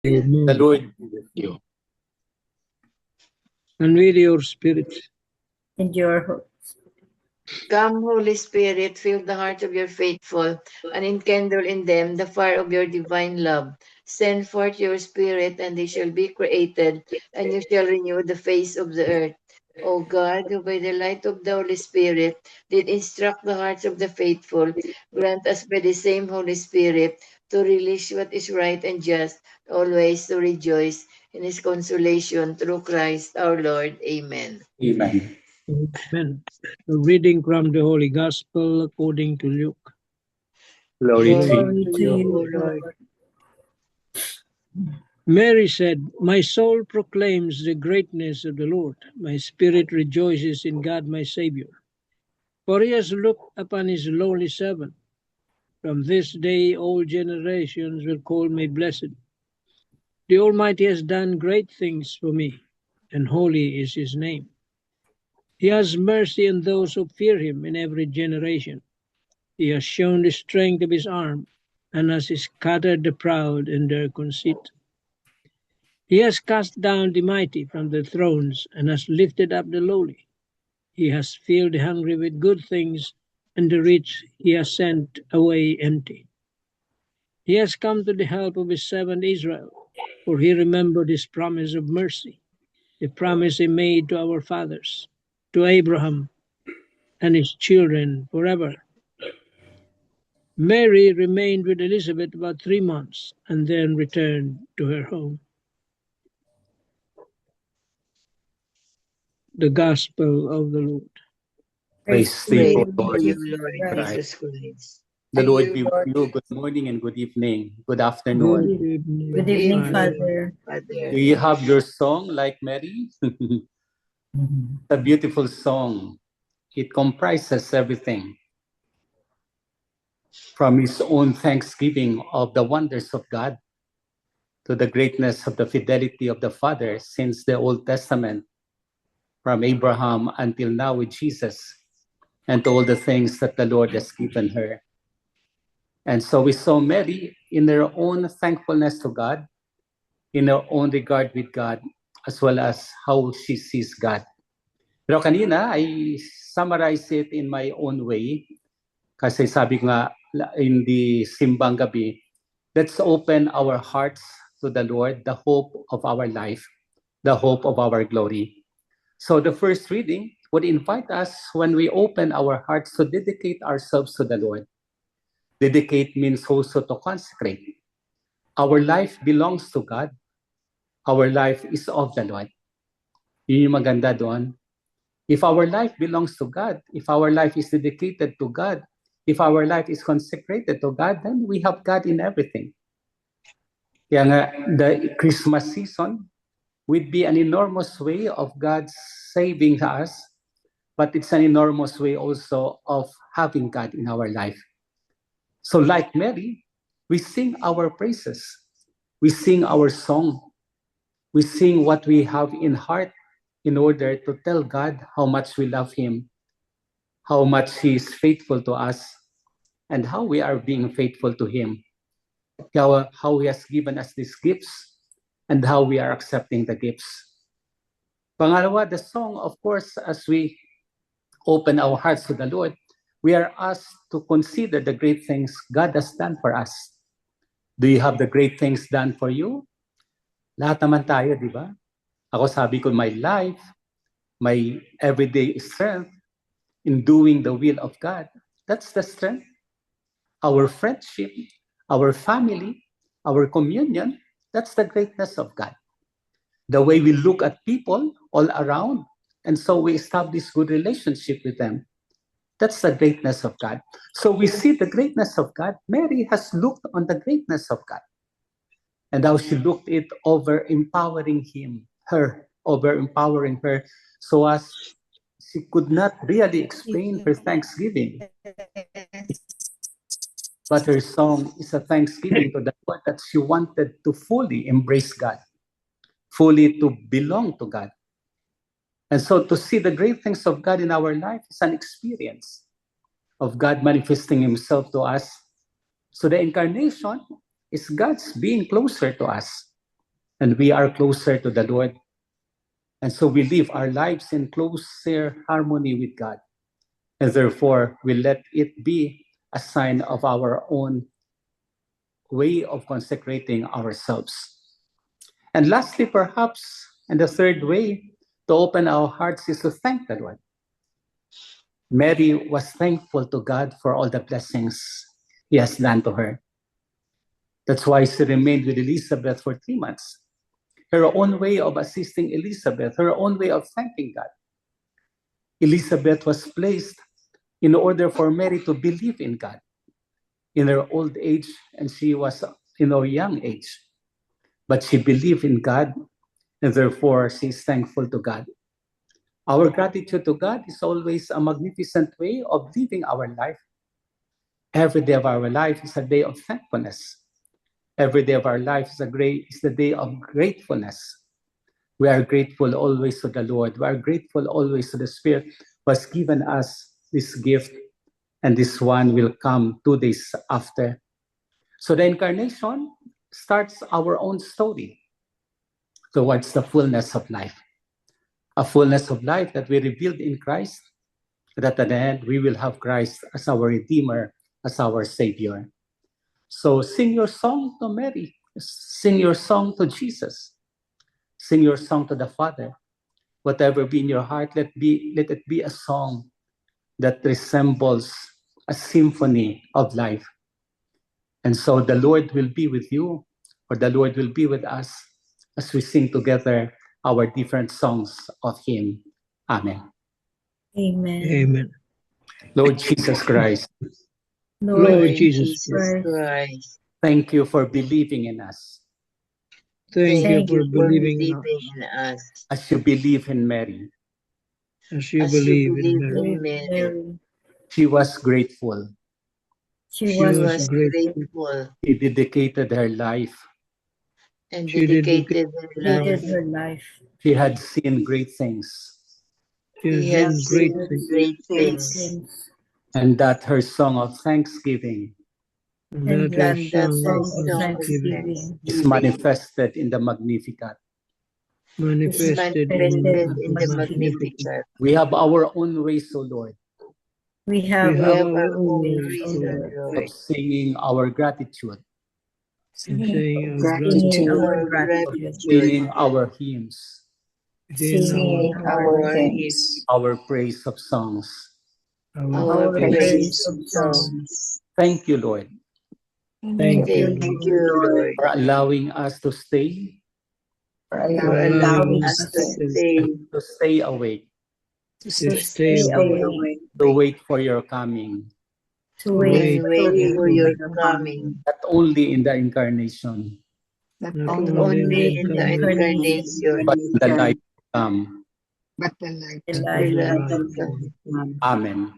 Amen. The Lord be with you. And with your spirit. And your hope. Come, Holy Spirit, fill the hearts of your faithful, and enkindle in them the fire of your divine love. Send forth your Spirit, and they shall be created, and you shall renew the face of the earth. O God, who by the light of the Holy Spirit did instruct the hearts of the faithful, grant us by the same Holy Spirit to relish what is right and just, always to rejoice in his consolation through Christ our Lord. Amen. Amen. Amen. A reading from the Holy Gospel according to Luke. Glory to Glory you. to you, O Lord. Lord. Mary said, "My soul proclaims the greatness of the Lord. My spirit rejoices in God my Savior. For he has looked upon his lowly servant. From this day all generations will call me blessed. The Almighty has done great things for me, and holy is his name. He has mercy on those who fear him in every generation. He has shown the strength of his arm, and has scattered the proud in their conceit. He has cast down the mighty from their thrones, and has lifted up the lowly. He has filled the hungry with good things, and the rich he has sent away empty. He has come to the help of his servant Israel, for he remembered his promise of mercy, the promise he made to our fathers, to Abraham and his children forever." Mary remained with Elizabeth about 3 months and then returned to her home. The Gospel of the Lord. Praise to Praise you, to Lord you, Jesus Lord Christ. Jesus Christ. The And Lord you, be with Lord. you. Good morning and good evening. Good Good afternoon. evening, Good evening, Father. Father. Do you have your song like Mary? A beautiful song. It comprises everything from his own thanksgiving of the wonders of God to the greatness of the fidelity of the Father since the Old Testament, from Abraham until now with Jesus, and to all the things that the Lord has given her. And so we saw Mary in her own thankfulness to God, in her own regard with God, as well as how she sees God. Pero kanina, I summarize it in my own way. Kasi sabi nga in the simbang gabi, let's open our hearts to the Lord, the hope of our life, the hope of our glory. So the first reading would invite us when we open our hearts to dedicate ourselves to the Lord. Dedicate means also to consecrate. Our life belongs to God. Our life is of the Lord. Yun yung maganda doon. If our life belongs to God, if our life is dedicated to God, if our life is consecrated to God, then we have God in everything. Kaya nga, the Christmas season would be an enormous way of God saving us, but it's an enormous way also of having God in our life. So like Mary, we sing our praises. We sing our song. We sing what we have in heart in order to tell God how much we love him, how much he is faithful to us, and how we are being faithful to him, how he has given us these gifts, and how we are accepting the gifts. Pangalawa, the song, of course, as we open our hearts to the Lord, we are asked to consider the great things God has done for us. Do you have the great things done for you? Lahat naman tayo, di ba? Ako sabi ko, my life, my everyday strength in doing the will of God. That's the strength. Our friendship, our family, our communion, that's the greatness of God. The way we look at people all around, and so we establish good relationship with them. That's the greatness of God. So we see the greatness of God. Mary has looked on the greatness of God. And how she looked it over empowering her, so as she could not really explain her thanksgiving. But her song is a thanksgiving to the Lord that she wanted to fully embrace God, fully to belong to God. And so to see the great things of God in our life is an experience of God manifesting himself to us. So the incarnation is God's being closer to us. and we are closer to the Lord. And so we live our lives in closer harmony with God. And therefore, we let it be a sign of our own way of consecrating ourselves. And lastly, perhaps, and the third way to open our hearts is to thank the Lord. Mary was thankful to God for all the blessings He has done to her. That's why she remained with Elizabeth for 3 months. Her own way of assisting Elizabeth, her own way of thanking God. Elizabeth was placed in order for Mary to believe in God in her old age, and she was in her young age. But she believed in God, and therefore she is thankful to God. Our gratitude to God is always a magnificent way of living our life. Every day of our life is a day of thankfulness. Every day of our life is the day of gratefulness. We are grateful always to the Lord. We are grateful always to the Spirit who has given us this gift, and this one will come 2 days after. So the incarnation starts our own story towards the fullness of life. A fullness of life that we revealed in Christ, that at the end we will have Christ as our Redeemer, as our Savior. So sing your song to Mary. Sing your song to Jesus. Sing your song to the Father. Whatever be in your heart, let it be a song that resembles a symphony of life. And so the Lord will be with you, or the Lord will be with us as we sing together our different songs of Him. Amen. Amen. Amen. Lord Jesus Christ, Lord Jesus Christ, thank you for believing in us Thank you Thank for you believing in us, in us, as you believe in Mary. as you as you believe in believe Mary. in Mary. Mary. She was grateful. She She was was grateful. grateful She dedicated her life. and She dedicated her dedicated life. her life. She had seen great things, She has She has done great seen things, great Great things, things. and that her song of thanksgiving and And that her that that song the song of of song of thanksgiving thanksgiving is manifested in the Magnificat. is manifested manifested in in the the Magnificat. Magnificat. We have our own ways, O Lord, we We have have We have our our own own ways, O reason, Lord, Lord, of singing our gratitude, in saying our singing gratitude, our our gratitude, singing our hymns, within our hymns, our praise of songs. our praise. praise of songs. Thank you, Lord, Thank Thank you, you, Thank Lord, Lord, you, Lord, for allowing us to stay, for for allowing allowing us us to stay awake, to to stay stay awake, awake, to wait for your coming, to wait wait for for your for you, your coming, coming, not only in the incarnation, not not only in the only only in in the the incarnation, incarnation, but in the life to come. the but the in life the to life life to to come. come. Amen.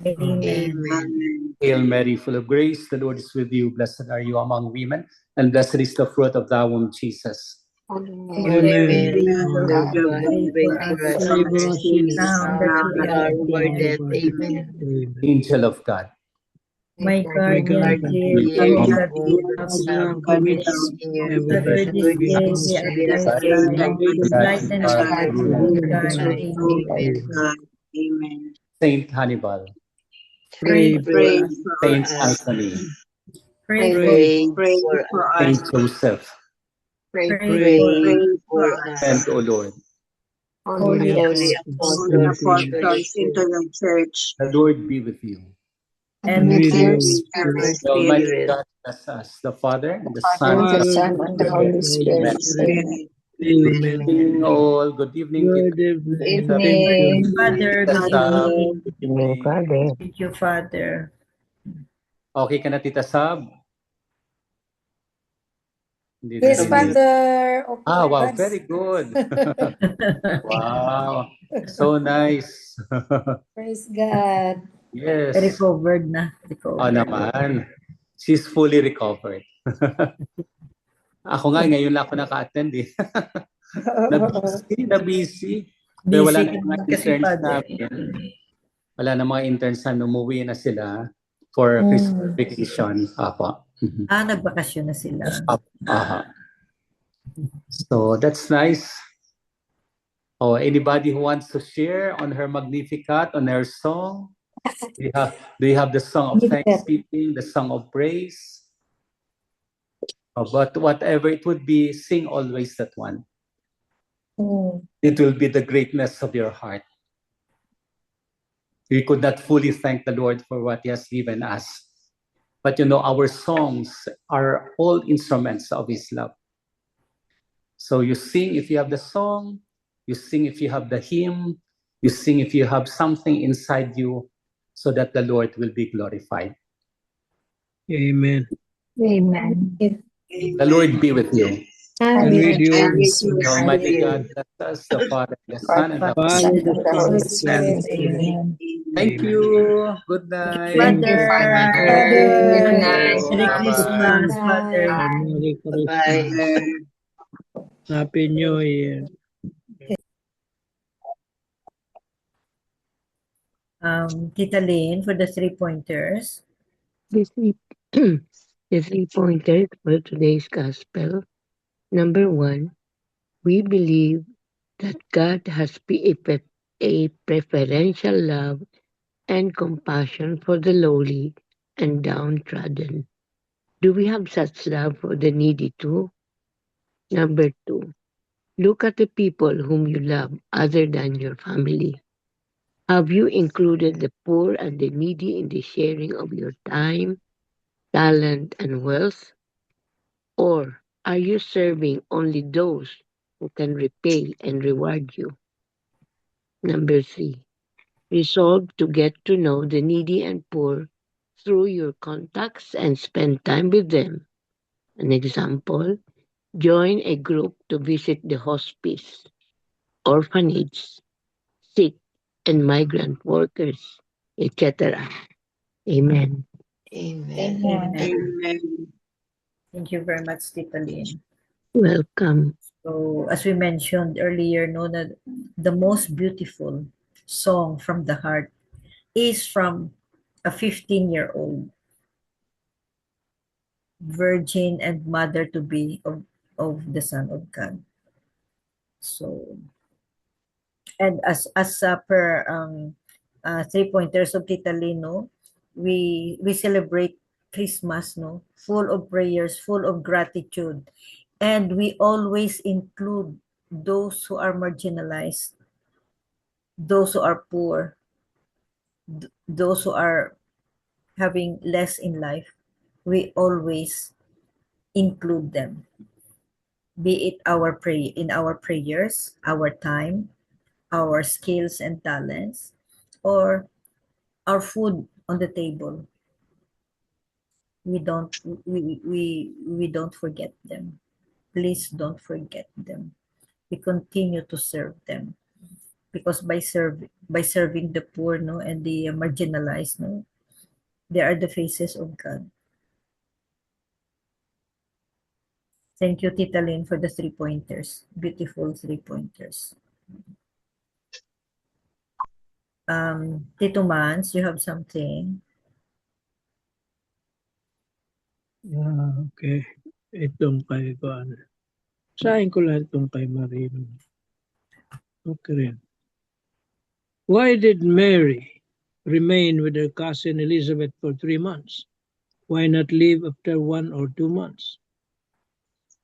Amen. Amen. Hail Mary, full of grace, the Lord is with you. Blessed are you among women, and blessed is the fruit of thy womb, Jesus. Holy Amen. Mary, Mother Mother of of God, God, pray for for us us Pray for us sinners, sinners, now and now at and the at the hour hour of of our our now death. death. and at the Amen. Amen. Angel of God, My My guardian guardian, dear, we you Dear, that whom you have of you have love, committed, which committed in your never that let for vision, this me be day goodness, be answered. at be at thy thy side, side, light that and are guide true. and guide. Amen. Amen. Saint Hannibal, Pray Pray for for Pray us. us. for Saint us. Anthony, Pray for Pray Pray for us. Saint Joseph, pray Pray for Pray us. for and us. O Lord, holy Holy Holy apostles apostles apostles into your into church, your church, the Lord be with you. and and with with your your spirit. The Almighty Spirit. God bless us, the Father, and the Son, Father, and the the Son, Holy and the Holy Spirit. Spirit. Amen. Amen. Evening all. Good evening, Tita. Good evening. Tita Thank Good you. evening, Father. Tita Good Sab. evening. Good evening. Thank you, Father. Okay ka na, Tita Sab? Hindi Yes, narinig. Father. Okay, Ah, wow. advance. Very good. Wow. So nice. Praise God. Yes. Recovered na. Oh, naman. She's fully recovered. Ako nga, ngayon lang ako naka-attend eh. Na-busy. Pero wala Busy na ka mga naman kasi, interns Father. namin. Wala na mga interns na umuwi na sila for Christmas vacation. Apo. Nagbakasyon na sila. Aha. So that's nice. Oh, anybody who wants to share on her Magnificat, on her song? Do you have the song of thanksgiving, the song of praise? But whatever it would be, sing always that one. It will be the greatness of your heart. We could not fully thank the Lord for what He has given us. But our songs are all instruments of His love. So you sing if you have the song, you sing if you have the hymn, you sing if you have something inside you, so that the Lord will be glorified. Amen. Amen. The Lord be with you. And with you, And with you, The Almighty God bless us, the Father, the Son, and the Holy Father, the Spirit. Son, Holy and the Spirit. Amen. Thank Amen. you. Good night. Thank you, Father. Father. Good night. Merry Bye-bye. Christmas, Father. Merry Christmas. Bye. Happy New Year. Tita Lynn for the 3 pointers. The three, the 3 pointers for today's gospel. Number 1, we believe that God has a preferential love and compassion for the lowly and downtrodden. Do we have such love for the needy too? Number 2, look at the people whom you love other than your family. Have you included the poor and the needy in the sharing of your time, talent, and wealth? Or are you serving only those who can repay and reward you? Number 3, resolve to get to know the needy and poor through your contacts and spend time with them. An example, join a group to visit the hospice, orphanage, sick and migrant workers, etc. Amen. Amen. Amen. Thank you very much, Tita Lynn. Welcome. So, as we mentioned earlier, that the most beautiful song from the heart is from a 15-year-old virgin and mother to be of the Son of God. So, and as per 3 pointers of Tita Lynn, we celebrate Christmas, full of prayers, full of gratitude, and we always include those who are marginalized, those who are poor, those who are having less in life. We always include them, be it in our prayers, our time, our skills and talents, or our food on the table. We don't forget them. Please don't forget them. We continue to serve them, because by serving the poor, and the marginalized, they are the faces of God. Thank you, Tita Lynn, for the 3 pointers. Beautiful 3 pointers. Tito Mans, you have something? Okay. Itong kay Kuan. Sahin ko lang itong kay Marino. Okay rin. Why did Mary remain with her cousin Elizabeth for 3 months? Why not leave after 1 or 2 months?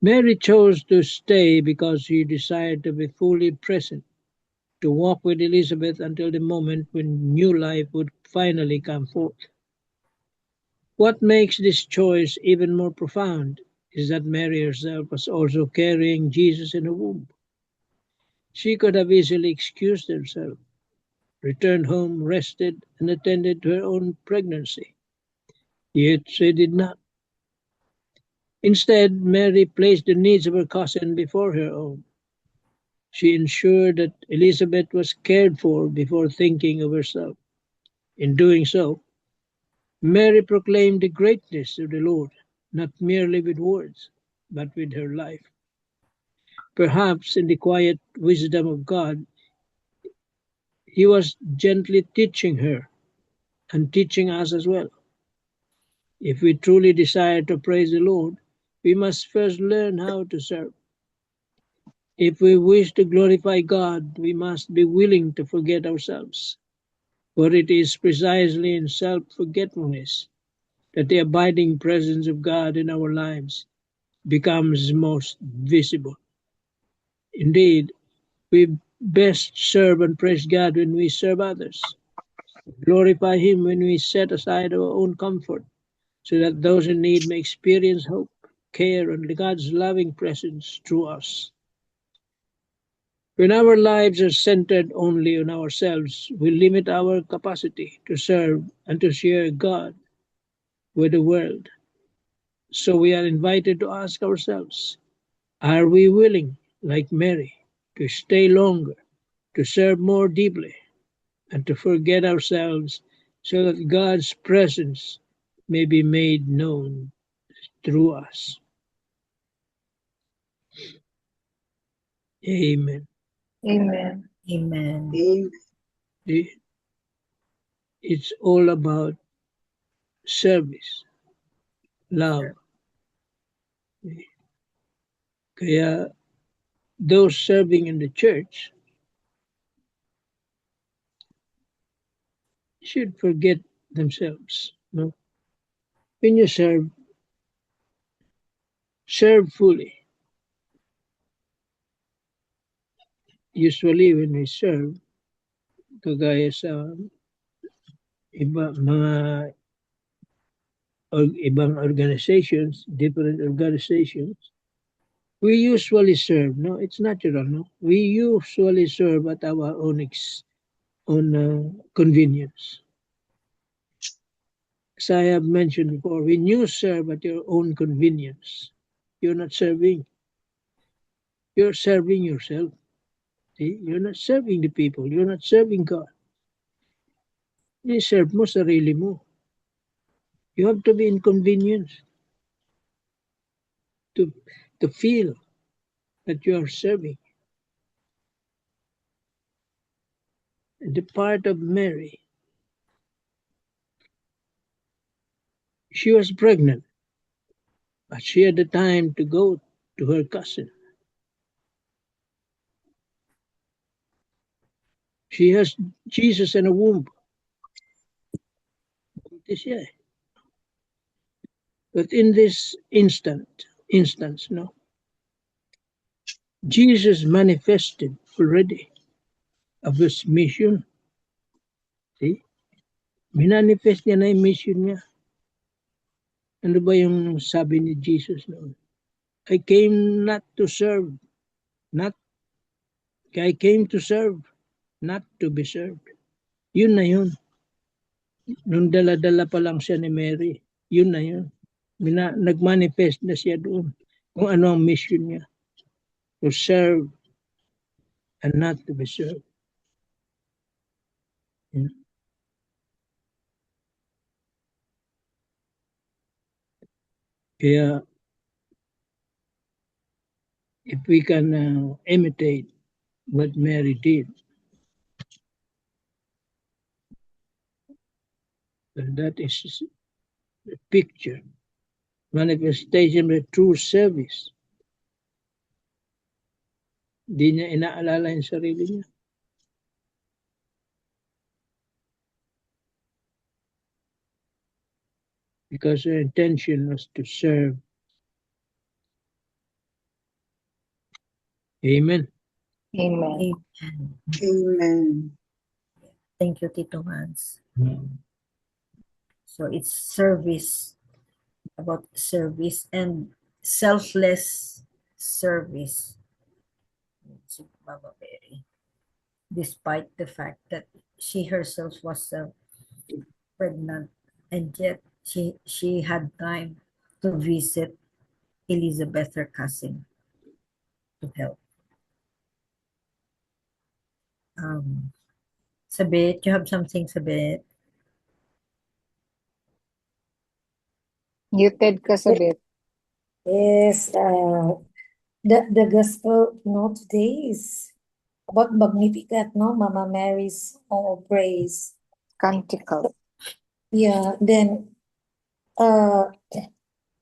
Mary chose to stay because she desired to be fully present, to walk with Elizabeth until the moment when new life would finally come forth. What makes this choice even more profound is that Mary herself was also carrying Jesus in her womb. She could have easily excused herself, returned home, rested, and attended to her own pregnancy. Yet she did not. Instead, Mary placed the needs of her cousin before her own. She ensured that Elizabeth was cared for before thinking of herself. In doing so, Mary proclaimed the greatness of the Lord, not merely with words, but with her life. Perhaps in the quiet wisdom of God, He was gently teaching her and teaching us as well. If we truly desire to praise the Lord, we must first learn how to serve. If we wish to glorify God, we must be willing to forget ourselves, for it is precisely in self-forgetfulness that the abiding presence of God in our lives becomes most visible. Indeed, we best serve and praise God when we serve others. Glorify Him when we set aside our own comfort, so that those in need may experience hope, care, and God's loving presence through us. When our lives are centered only on ourselves, we limit our capacity to serve and to share God with the world. So we are invited to ask ourselves, are we willing, like Mary, to stay longer, to serve more deeply, and to forget ourselves so that God's presence may be made known through us? Amen. Amen. Amen. It's all about service, love. Kaya those serving in the church should forget themselves. No? When you serve fully. Usually when we serve, kagaya sa ibang organizations, different organizations, we usually serve. No, it's natural. No, we usually serve at our own convenience. As I have mentioned before, when you serve at your own convenience, you're not serving. You're serving yourself. See? You're not serving the people. You're not serving God. I-serve mo sarili mo. You have to be inconvenienced to feel that you are serving. And the part of Mary, she was pregnant, but she had the time to go to her cousin. She has Jesus in a womb. But in this instance, no, Jesus manifested already of his mission. See? Minanifest niya na yung mission niya. Ano ba yung sabi ni Jesus noon? I came not to serve, I came to serve, not to be served. Yun na yun. Nung dala-dala pa lang siya ni Mary, yun na yun. Nag-manifest na siya doon kung ano ang mission niya. To serve and not to be served. Yeah. Kaya, if we can imitate what Mary did, then that is the picture, manifestation of true service. Di niya inaalala yung sarili niya. Because her intention was to serve. Amen. Amen. Amen. Thank you, Tito Hans. Mm. So it's service, about service and selfless service. Si Mama Mary, despite the fact that she herself was pregnant, and yet she had time to visit Elizabeth, her cousin, to help. Sabit, you have something, Sabit? Muted ka sa bit. Yes, the gospel today is about Magnificat, no? Mama Mary's song of praise. Canticle. Yeah, then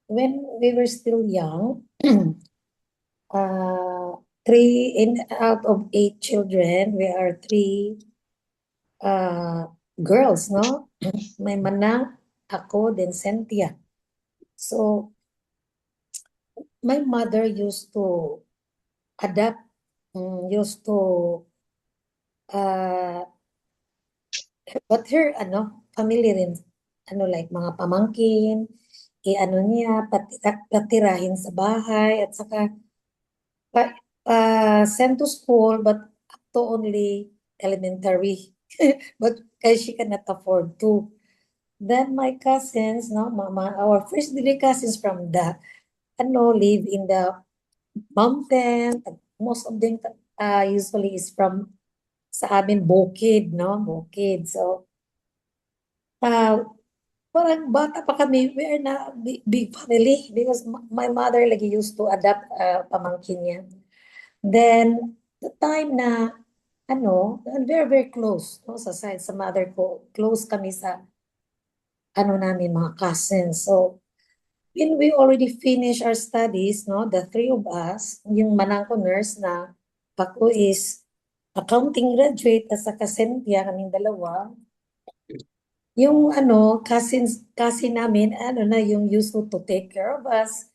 when we were still young, out of 8 children, we are 3 girls, no? May Manang, ako, then Cynthia. So, my mother used to adapt, used to, uh, but her, family rin, like mga pamangkin, niya, patirahin sa bahay, at saka, sent to school, but up to only elementary. But because she cannot afford to. Then my cousins, no, our first degree cousins from the, live in the mountain. Most of them usually is from sa amin Bukid, no? Bukid. So, parang bata pa kami, we are na big family because my mother lagi used to adapt pamangkin niya. Then, the time na, very, very close, no? Sa side, sa mother ko, close kami sa, namin, mga cousins. So, when we already finished our studies, no, the 3 of us, yung manang ko nurse na, ako is accounting graduate, at saka Cynthia, kaming dalawa, yung cousin namin, yung used to take care of us,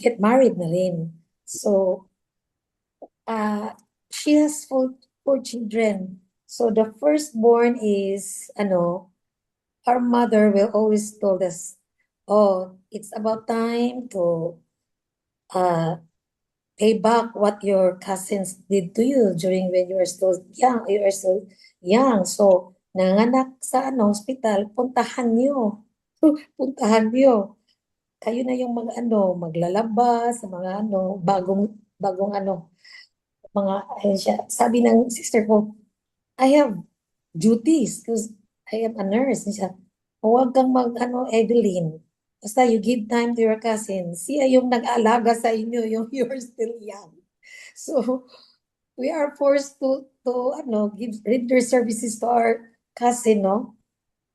get married na rin. So, she has four children. So, the firstborn is, our mother will always told us, oh, it's about time to pay back what your cousins did to you during when you were still young. You are still young. So, nanganak sa hospital, puntahan niyo. Puntahan niyo. Kayo na yung maglalaba sa mga bagong mga, sabi ng sister ko, I have duties because I am a nurse. Siya, huwag kang Evelyn. Basta you give time to your cousin. Siya yung nag-alaga sa inyo, yung you're still young. So, we are forced to render services to our cousin, no?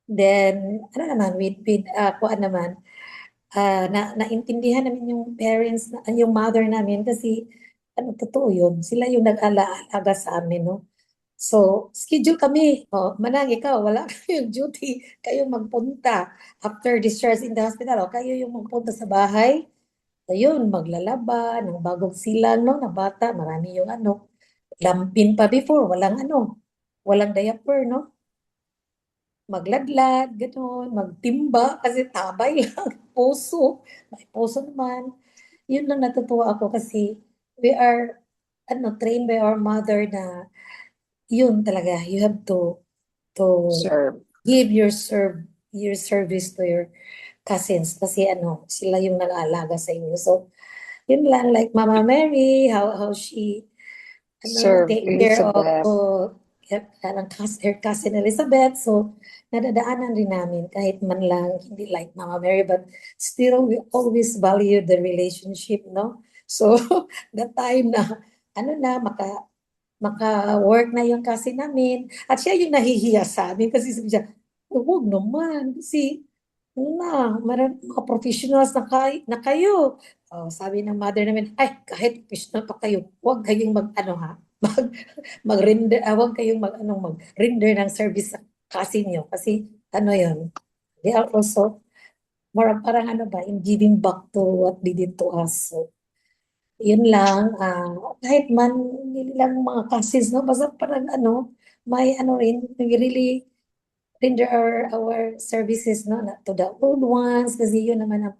Then, naintindihan namin yung parents, yung mother namin kasi, totoo yun. Sila yung nag-alaga sa amin, no? So, schedule kami. Manang, ikaw, wala kayong duty. Kayo magpunta after discharge in the hospital. Kayo yung magpunta sa bahay. Ayun, maglalaba ng bagong silang, no, na bata. Marami yung lampin pa before. Walang diaper, no? Magladlad, gano'n, magtimba, kasi tabay lang, puso. May puso naman. Yun lang natutuwa ako kasi we are, trained by our mother na yun talaga, you have to Serve. give your service to your cousins kasi sila yung nag-aalaga sa inyo. So, yun lang, like Mama Mary, how she Serve take care of Elizabeth. her cousin Elizabeth. So, nadadaanan rin namin kahit man lang, hindi like Mama Mary, but still we always value the relationship, no? So, the time na, maka-work na yung cousin namin. At siya yung nahihiya sa amin kasi sabi siya, huwag naman kasi mga professionals na kayo. Sabi ng mother namin, ay, kahit professional pa kayo, huwag kayong mag-render, huwag kayong mag-render ng service sa cousin nyo. Kasi, yun, they are also, parang in giving back to what they did to us. So, yun lang, kahit man hindi lang mga cousins, no? Basta parang may rin, we really render our services, no? To the old ones, kasi yun naman ang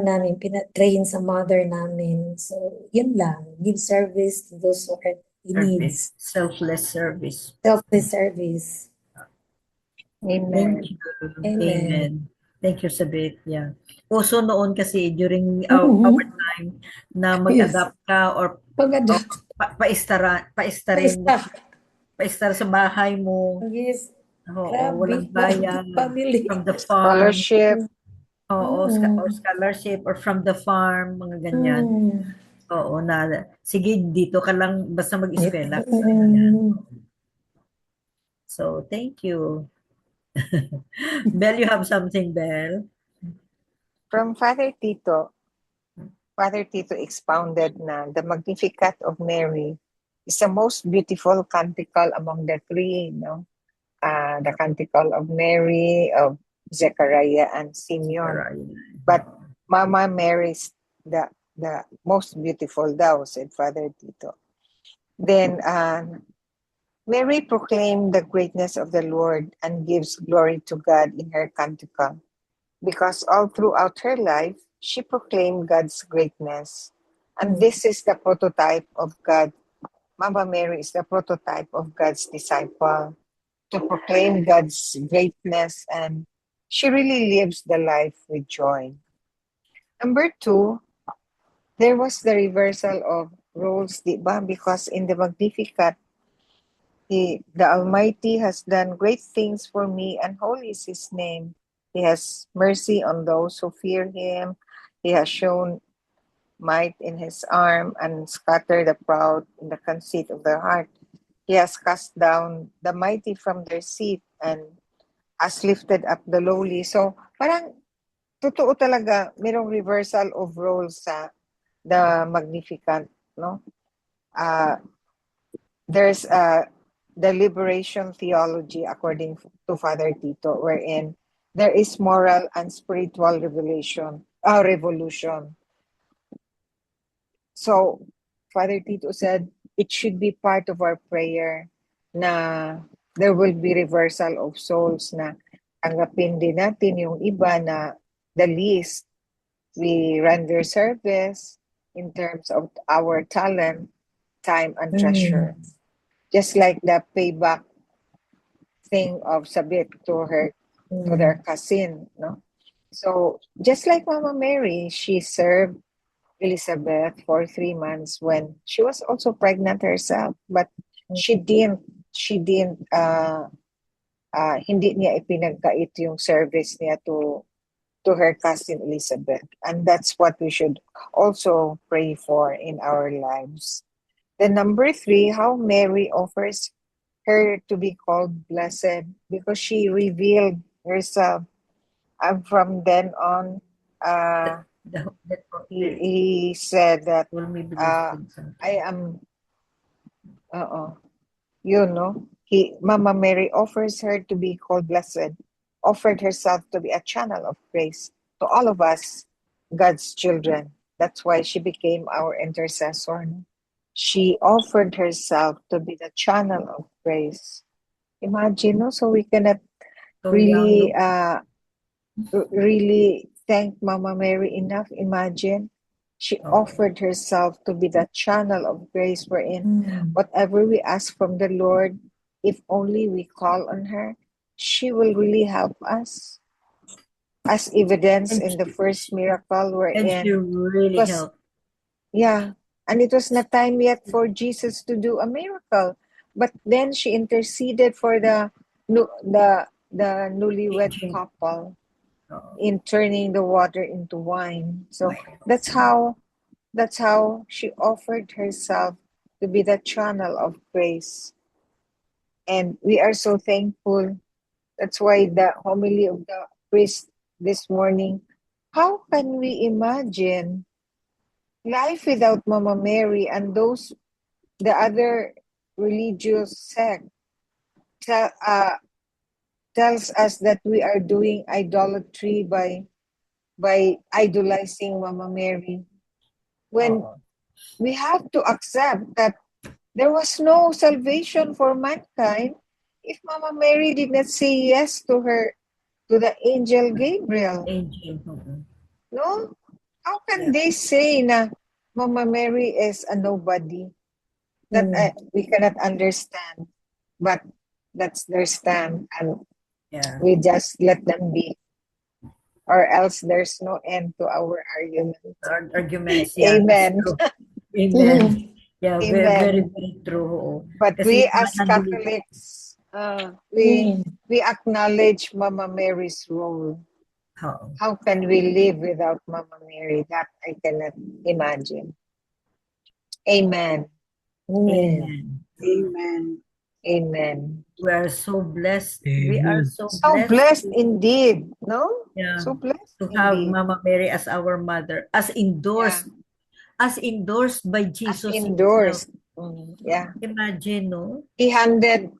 namin, train sa mother namin. So, yun lang, give service to those who are in needs. Selfless service. Selfless service. Amen. Thank you. Amen. Amen. Thank you, Sabit. Yeah. Also noon kasi during our time na mag-adapt ka or Pag-adapt. paistar sa bahay mo. Yes. Oo, Grabe, walang bayan. family. From the farm. Scholarship. Oo, or scholarship or from the farm, mga ganyan. Oo, sige, dito ka lang basta mag-eskwela. So, thank you. Belle, you have something, Belle? From Father Tito. Father Tito expounded na the Magnificat of Mary is the most beautiful canticle among the three, no? The canticle of Mary, of Zechariah, and Simeon. But Mama Mary's the most beautiful daw, said Father Tito. Then Mary proclaimed the greatness of the Lord and gives glory to God in her canticle, because all throughout her life, she proclaimed God's greatness. And this is the prototype of God. Mama Mary is the prototype of God's disciple, to proclaim God's greatness, and she really lives the life with joy. Number 2, there was the reversal of roles, diba? Because in the Magnificat, the Almighty has done great things for me, and holy is His name. He has mercy on those who fear Him. He has shown might in His arm and scattered the proud in the conceit of their heart. He has cast down the mighty from their seat and has lifted up the lowly. So parang totoo talaga, mayroong reversal of roles sa the Magnificat, no? There's the liberation theology according to Father Tito, wherein there is moral and spiritual revolution. So Father Tito said it should be part of our prayer na there will be reversal of souls, na tanggapin din natin yung iba na the least we render service in terms of our talent, time, and treasure. Just like the payback thing of Sabit to their cousin, no? So just like Mama Mary, she served Elizabeth for 3 months when she was also pregnant herself, but hindi niya ipinagkait yung service niya to her cousin Elizabeth. And that's what we should also pray for in our lives. Then number 3, how Mary offers her to be called blessed, because she revealed herself. And from then on, he said that I am, Mama Mary offers her to be called blessed, offered herself to be a channel of grace to all of us, God's children. That's why she became our intercessor. She offered herself to be the channel of grace. Imagine, no? So we cannot really thank Mama Mary enough. Imagine, she offered herself to be the channel of grace, wherein whatever we ask from the Lord, if only we call on her, she will really help us. As evidence in the first miracle, wherein And she really helped. Yeah, and it was not time yet for Jesus to do a miracle, but then she interceded for the newlywed couple in turning the water into wine. So that's how she offered herself to be the channel of grace. And we are so thankful. That's why the homily of the priest this morning, how can we imagine life without Mama Mary? And the other religious sect tells us that we are doing idolatry by idolizing Mama Mary, when we have to accept that there was no salvation for mankind if Mama Mary did not say yes to the angel Gabriel. No? How can they say na Mama Mary is a nobody? That we cannot understand. But that's their stand, and we just let them be. Or else there's no end to our arguments. Amen. Amen. Yeah, Amen. very, very true. But Kasi we as nandun- Catholics, we acknowledge Mama Mary's role. Oo. How can we live without Mama Mary? That I cannot imagine. Amen. Amen. Amen. Amen. We are so blessed. We are Amen. so So blessed indeed, no? Yeah. So blessed To have indeed. Mama Mary as our mother, as endorsed as endorsed by as Jesus endorsed. himself. Yeah. Imagine, no? He handed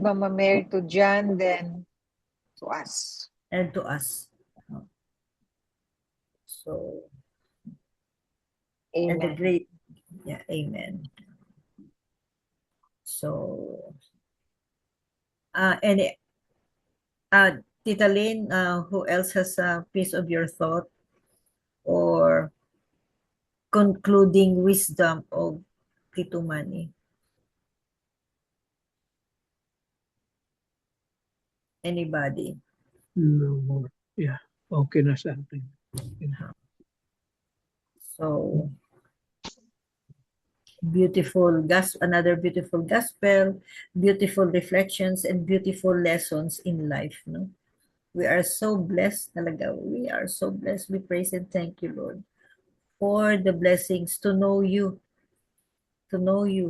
Mama Mary to John, then to us. And to us. So, and the Amen. great, yeah, amen. So, and Tita Lynn, who else has a piece of your thought or concluding wisdom of Tito Manny? Anybody? No more. Yeah. Okay na sa akin. So, another beautiful gospel, beautiful reflections, and beautiful lessons in life. No? We are so blessed talaga. We are so blessed. We praise and thank you, Lord, for the blessings to know you, and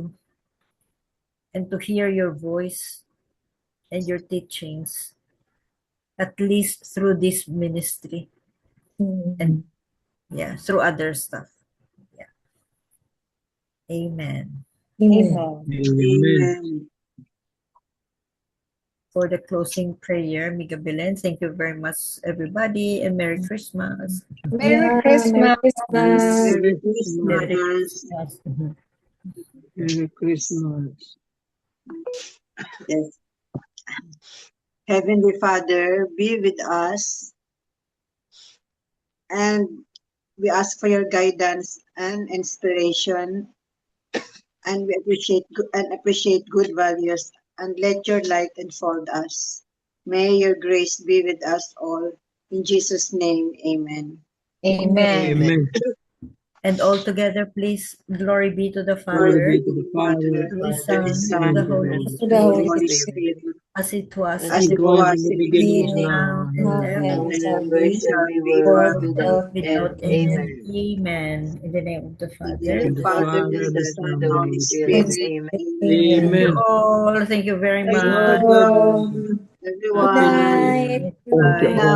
to hear your voice and your teachings, at least through this ministry. And yeah, through other stuff. Yeah. Amen. Amen. Amen. For the closing prayer, Miga Belen, thank you very much, everybody, and Merry Christmas. Merry Yeah, Christmas. Merry Christmas. Merry Merry Christmas. Christmas. Mhm. Merry Christmas. Yes. Heavenly Father, be with us, and we ask for your guidance and inspiration, and we appreciate good values, and let your light enfold us. May your grace be with us all. In Jesus' name, amen. Amen. Amen. And all together, please, glory be to the Glory Father, be to the Father, to the to Son, the to Son, the Holy To the Holy Holy Spirit, Spirit, as it was as it it was was in the in the beginning, beginning, now, and now ever, and and shall ever be shall be, world world without without end. end. Amen. Amen. In the name of the In the Father, name and of the the Father, Father, and the the Son, Son, and and the the Holy Holy Spirit. Spirit. Amen. thank Amen. you Amen. all. Thank you very Thank God much. bless you, you. Good everyone. Happy New night. Year. Bye. Thank you. Now,